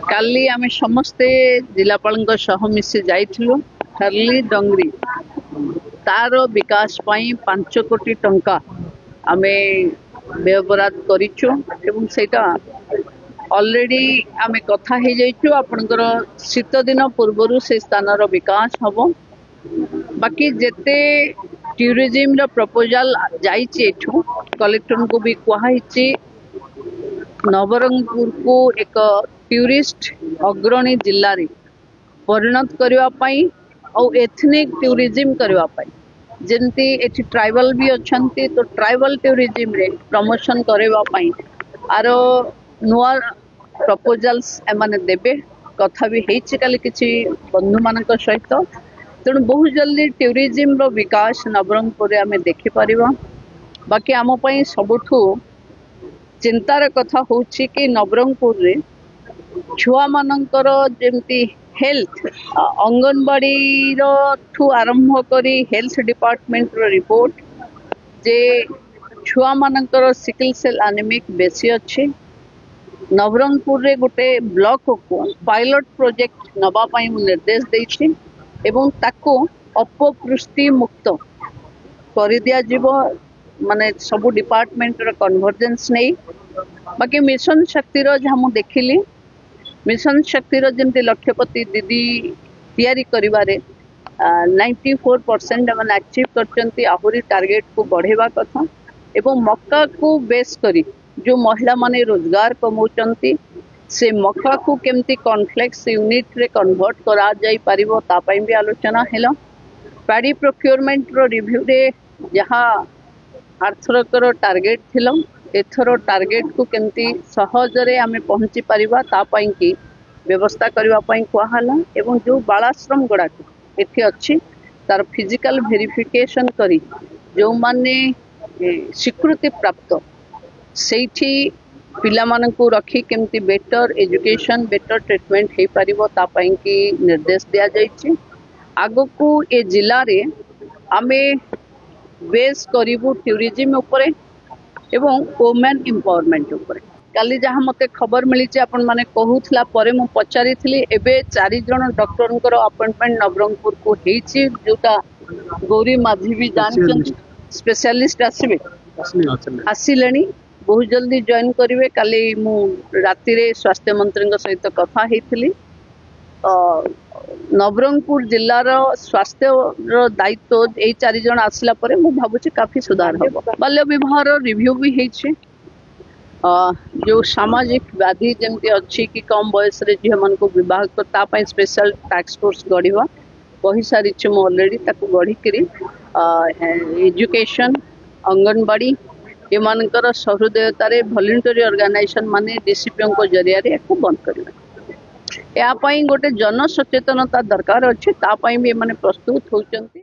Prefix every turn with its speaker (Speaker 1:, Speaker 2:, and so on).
Speaker 1: काली आमे समस्ते जिलापाल सह मिसी जाइथिलु हरली डंगरी तार विकास पाई 5 कोटी टंका आमे व्यवहार करिछु एवं सेटा ऑलरेडी आमे कथा हे जाइछु आपनकर शीत दिन पूर्वरु से स्थानर विकास हबो बाकी जेते टूरिज्म रो प्रपोजल जाइछि एठु कलेक्टर को भी कहैछि नवरंगपुर को एक टूरिस्ट अग्रणी जिल्ला रे परिणत करबा पई और एथनिक टूरिज्म करबा पई जेंती एठी ट्राइबल भी अछंती तो ट्राइबल टूरिज्म रे प्रमोशन करबा पई आरो नुआ प्रपोजल्स एमाने देबे कथा भी हेछि काली किछि बंधु मानक सहित तेणु बहुत जल्दी टूरिज्म रो विकास नवरंगपुर आमे देखि परिबा बाकी आम पई सबुठु चिंतार कथा होछि कि नवरंगपुर रे छुआ मानकर जेमती हेल्थ अंगनवाड़ी रो ठू आरंभ करी हेल्थ डिपार्टमेंट रो रिपोर्ट जे छुआ मानकर सिकल सेल एनीमिक बेसी अछि नवरंगपुर रे गोटे ब्लॉक को पायलट प्रोजेक्ट नबा पई निर्देश देछि एवं ताको अपपुष्टि मुक्त कर दिया जीवो माने सब डिपार्टमेंट रो कन्वर्जेंस नहीं बाकी मिशन शक्ति रो जहाँ मु देखिली मिशन शक्ति रो जेमती लक्ष्यपति दीदी तैयारी करिवारे 94% मन अचीव करचंती आहुरी टारगेट को बढ़ेवा कथा एवं मक्का को बेस करी जो महिला माने रोजगार कमाउचंती से मक्का को केमती कॉम्प्लेक्स यूनिट रे कन्वर्ट करा जाई परिबो ता पई भी आलोचना हेला पैडी प्रोक्योरमेंट रो रिव्यू रे जहाँ आर्थरकर टार्गेट थिलो एथरो टार्गेट को केमती सहजरे आमे पहुंची परिबा ता पई की व्यवस्था करबा पई कहला एवं जो बालाश्रम गडा एथि अछि तार फिजिकल वेरिफिकेशन करी जो माने स्वीकृति प्राप्त सेठी पिला मानन को रखी केमती बेटर एजुकेशन बेटर ट्रीटमेंट हे परिबो ता पई की निर्देश दिया जाइछि आगो को ए जिल्ला रे आमे बेस करिबु टूरिज्म ऊपर एवं वुमेन एम्पावरमेंट ऊपर काली जहाँ मते खबर मिली आपण माने कहूथला परे मु पचारी थली एबे 4 जन डॉक्टरनकर अपॉइंटमेंट नवरंगपुर को हेछि जोटा गौरी माझी भी जानछन स्पेशलिस्ट आसीबे आसिलेनी बहुत जल्दी जॉइन करिवे काली मु राति रे स्वास्थ्य मंत्री सहित कथा हेथिली नवरंगपुर जिल्लार स्वास्थ्य दायित्व यही 4 जन आसला परे मु भाबुची काफी सुधार हो बाल्य विवाह रिव्यू भी हेछि जो सामाजिक व्याधि जमती अच्छी कि कम बयस रे झियो मन को विवाह करता पई स्पेशल टास्क फोर्स गढ़िबा कहि सारी छु मु ऑलरेडी ताको गढ़ी करी एजुकेशन अंगनवाड़ी एमानकर सहृदयतारे वॉलंटरी ऑर्गेनाइजेशन माने डीसीपीओ को जरिया रे को बंद करबा या पई गोटे जन सचेतनता दरकार अछि ता पई भी माने प्रस्तुत होचंती।